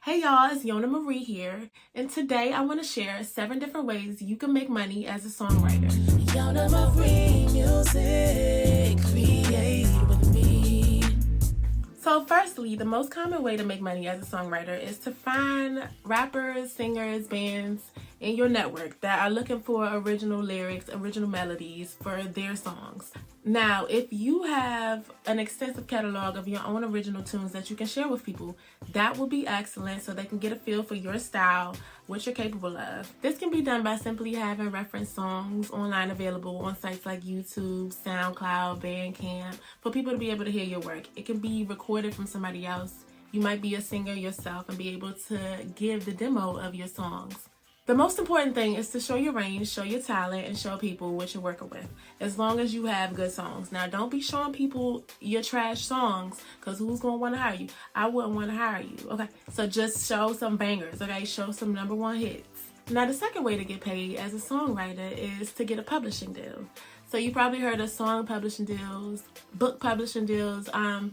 Hey y'all, it's Yona Marie here, and today I want to share 7 different ways you can make money as a songwriter. Yona Marie music, create with me. So firstly, the most common way to make money as a songwriter is to find rappers, singers, bands in your network that are looking for original lyrics, original melodies for their songs. Now, if you have an extensive catalog of your own original tunes that you can share with people, that will be excellent so they can get a feel for your style, what you're capable of. This can be done by simply having reference songs online available on sites like YouTube, SoundCloud, Bandcamp, for people to be able to hear your work. It can be recorded from somebody else. You might be a singer yourself and be able to give the demo of your songs. The most important thing is to show your range, show your talent, and show people what you're working with, as long as you have good songs. Now, don't be showing people your trash songs, because who's going to want to hire you? I wouldn't want to hire you, okay? So just show some bangers, okay? Show some #1 hits. Now, the second way to get paid as a songwriter is to get a publishing deal. So you probably heard of song publishing deals, book publishing deals.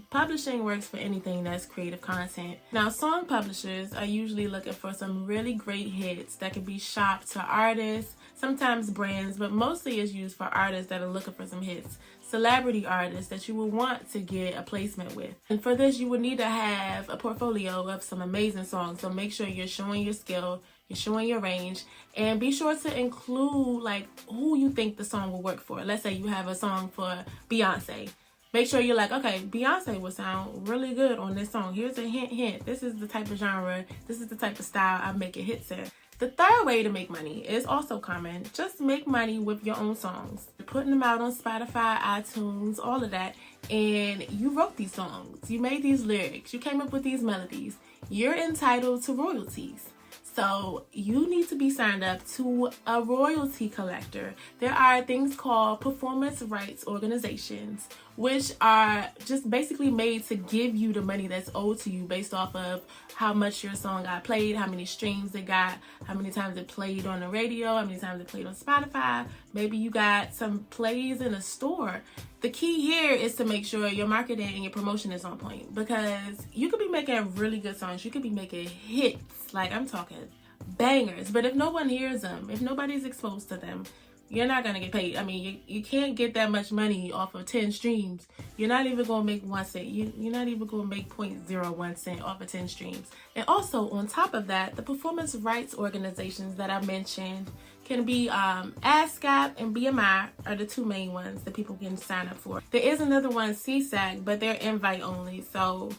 Publishing works for anything that's creative content. Now, song publishers are usually looking for some really great hits that can be shopped to artists, sometimes brands, but mostly is used for artists that are looking for some hits. Celebrity artists that you will want to get a placement with. And for this, you would need to have a portfolio of some amazing songs. So make sure you're showing your skill, you're showing your range, and be sure to include like who you think the song will work for. Let's say you have a song for Beyonce. Make sure you're like, okay, Beyonce will sound really good on this song. Here's a hint. This is the type of genre, this is the type of style I make it hits in. The third way to make money is also common. Just make money with your own songs. Putting them out on Spotify, iTunes, all of that. And you wrote these songs. You made these lyrics. You came up with these melodies. You're entitled to royalties. So you need to be signed up to a royalty collector. There are things called performance rights organizations, which are just basically made to give you the money that's owed to you based off of how much your song got played, how many streams it got, how many times it played on the radio, how many times it played on Spotify. Maybe you got some plays in a store. The key here is to make sure your marketing and your promotion is on point, because you could be making really good songs. You could be making hits, like I'm talking bangers, but if no one hears them, if nobody's exposed to them, you're not going to get paid. I mean, you can't get that much money off of 10 streams. You're not even going to make 1 cent. You're not even going to make 0.01 cent off of 10 streams. And also, on top of that, the performance rights organizations that I mentioned can be ASCAP and BMI are the 2 main ones that people can sign up for. There is another one, CSAC, but they're invite only, so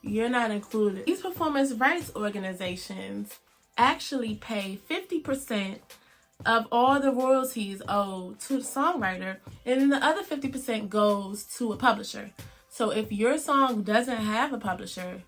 you're not included. These performance rights organizations actually pay 50% of all the royalties owed to the songwriter, and then the other 50% goes to a publisher. So if your song doesn't have a publisher,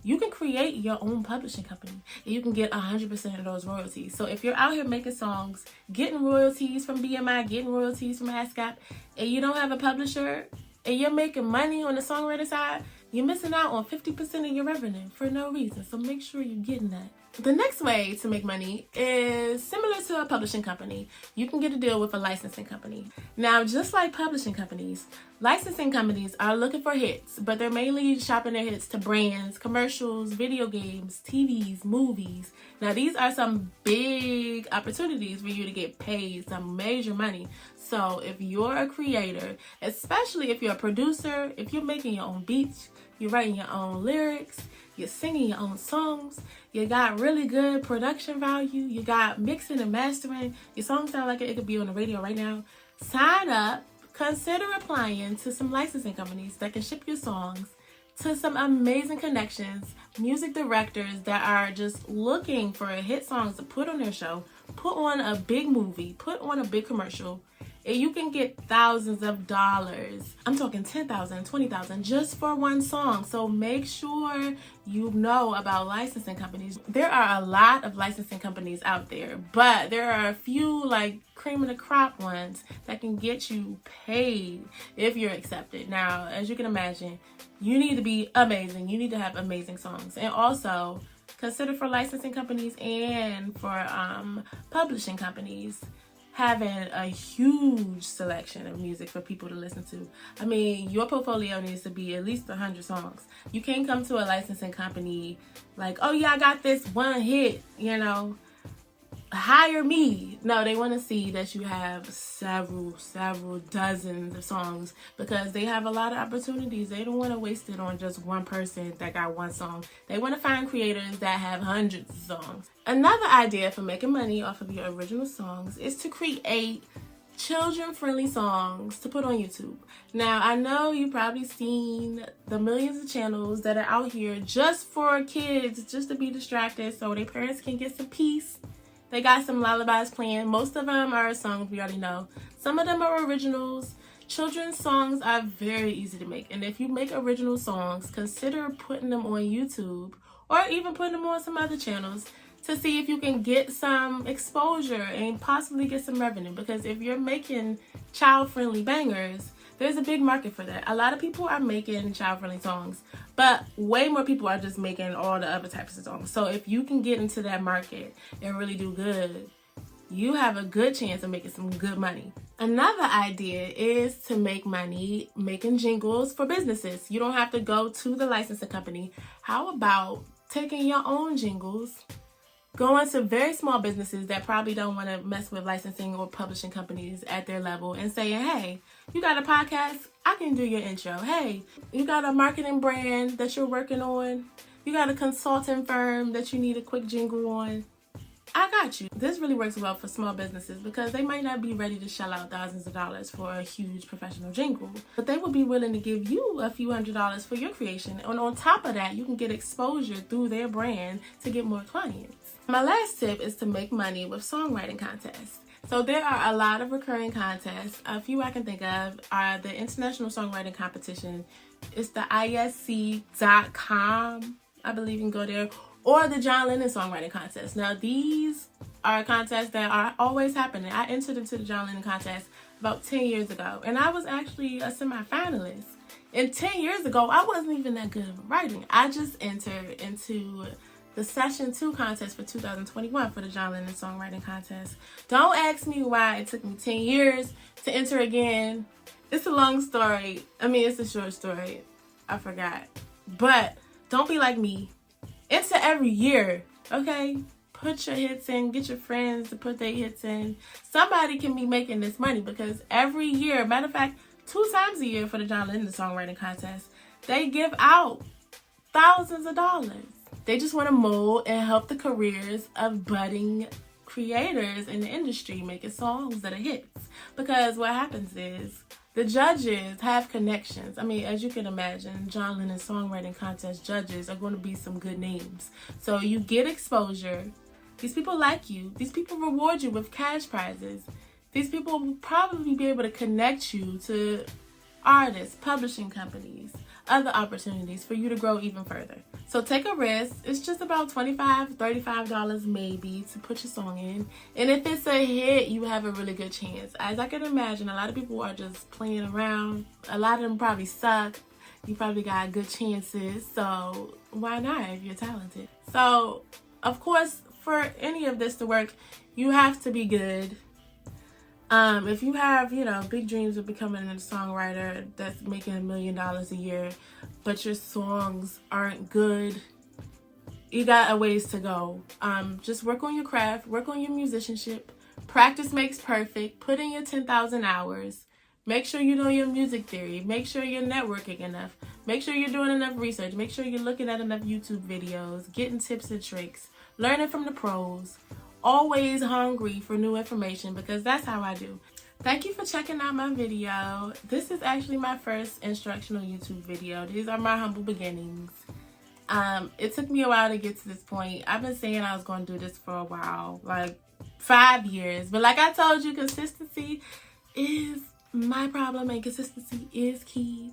you can create your own publishing company and you can get 100% of those royalties. So if you're out here making songs, getting royalties from BMI, getting royalties from ASCAP, and you don't have a publisher, and you're making money on the songwriter side, you're missing out on 50% of your revenue for no reason. So make sure you're getting that. The next way to make money is similar to a publishing company. You can get a deal with a licensing company. Now, just like publishing companies, licensing companies are looking for hits, but they're mainly shopping their hits to brands, commercials, video games, TVs, movies. Now, these are some big opportunities for you to get paid some major money. So if you're a creator, especially if you're a producer, if you're making your own beats, you're writing your own lyrics, you're singing your own songs, you got really good production value, you got mixing and mastering, your song sound like it could be on the radio right now, sign up, consider applying to some licensing companies that can ship your songs to some amazing connections, music directors that are just looking for hit songs to put on their show, put on a big movie, put on a big commercial, and you can get thousands of dollars. I'm talking 10,000, 20,000 just for one song. So make sure you know about licensing companies. There are a lot of licensing companies out there, but there are a few like cream of the crop ones that can get you paid if you're accepted. Now, as you can imagine, you need to be amazing. You need to have amazing songs. And also consider for licensing companies and for publishing companies. having a huge selection of music for people to listen to. I mean, your portfolio needs to be at least 100 songs. You can't come to a licensing company like, oh yeah, I got this one hit, you know, hire me. No, they want to see that you have several dozens of songs, because they have a lot of opportunities. They don't want to waste it on just one person that got one song. They want to find creators that have hundreds of songs. Another idea for making money off of your original songs is to create children-friendly songs to put on YouTube. Now, I know you've probably seen the millions of channels that are out here just for kids, just to be distracted so their parents can get some peace. They got some lullabies playing. Most of them are songs we already know. Some of them are originals. Children's songs are very easy to make. And if you make original songs, consider putting them on YouTube or even putting them on some other channels to see if you can get some exposure and possibly get some revenue. Because if you're making child-friendly bangers, there's a big market for that. A lot of people are making child-friendly songs, but way more people are just making all the other types of songs. So if you can get into that market and really do good, you have a good chance of making some good money. Another idea is to make money making jingles for businesses. You don't have to go to the licensing company. How about taking your own jingles, going to very small businesses that probably don't want to mess with licensing or publishing companies at their level and saying, hey, you got a podcast? I can do your intro. Hey, you got a marketing brand that you're working on? You got a consulting firm that you need a quick jingle on? I got you. This really works well for small businesses because they might not be ready to shell out thousands of dollars for a huge professional jingle, but they will be willing to give you a few $100s for your creation. And on top of that, you can get exposure through their brand to get more clients. My last tip is to make money with songwriting contests. So there are a lot of recurring contests. A few I can think of are the International Songwriting Competition. It's the ISC.com. I believe you can go there. Or the John Lennon Songwriting Contest. Now, these are contests that are always happening. I entered into the John Lennon Contest about 10 years ago, and I was actually a semi-finalist. And 10 years ago, I wasn't even that good at writing. I just entered into the Session 2 contest for 2021 for the John Lennon Songwriting Contest. Don't ask me why it took me 10 years to enter again. It's a long story. I mean, it's a short story. I forgot. But don't be like me. Enter every year, okay? Put your hits in. Get your friends to put their hits in. Somebody can be making this money because every year, matter of fact, 2 times a year for the John Lennon Songwriting Contest, they give out thousands of dollars. They just want to mold and help the careers of budding creators in the industry making songs that are hits. Because what happens is the judges have connections. I mean, as you can imagine, John Lennon Songwriting Contest judges are going to be some good names. So you get exposure. These people like you. These people reward you with cash prizes. These people will probably be able to connect you to artists, publishing companies, other opportunities for you to grow even further. So take a risk. It's just about $25, $35 maybe to put your song in. And if it's a hit, you have a really good chance. As I can imagine, a lot of people are just playing around. A lot of them probably suck. You probably got good chances. So why not if you're talented? So, of course, for any of this to work, you have to be good. If you have, big dreams of becoming a songwriter that's making $1 million a year, but your songs aren't good, you got a ways to go. Just work on your craft, work on your musicianship. Practice makes perfect. Put in your 10,000 hours. Make sure you know your music theory. Make sure you're networking enough. Make sure you're doing enough research. Make sure you're looking at enough YouTube videos, getting tips and tricks, learning from the pros. Always hungry for new information because that's how I do. Thank you for checking out my video. This is actually my first instructional YouTube video. These are my humble beginnings. It took me a while to get to this point. I've been saying I was going to do this for a while, like 5 years. But like I told you, consistency is my problem and consistency is key.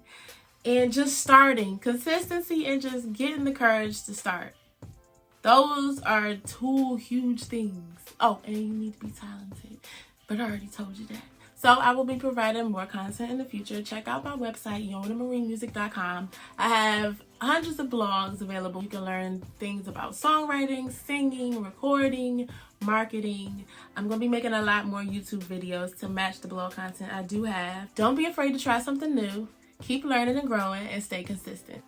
And just starting. Consistency and just getting the courage to start. Those are 2 huge things. Oh, and you need to be talented. But I already told you that. So I will be providing more content in the future. Check out my website, YonaMarieMusic.com. I have hundreds of blogs available. You can learn things about songwriting, singing, recording, marketing. I'm going to be making a lot more YouTube videos to match the blog content I do have. Don't be afraid to try something new. Keep learning and growing and stay consistent.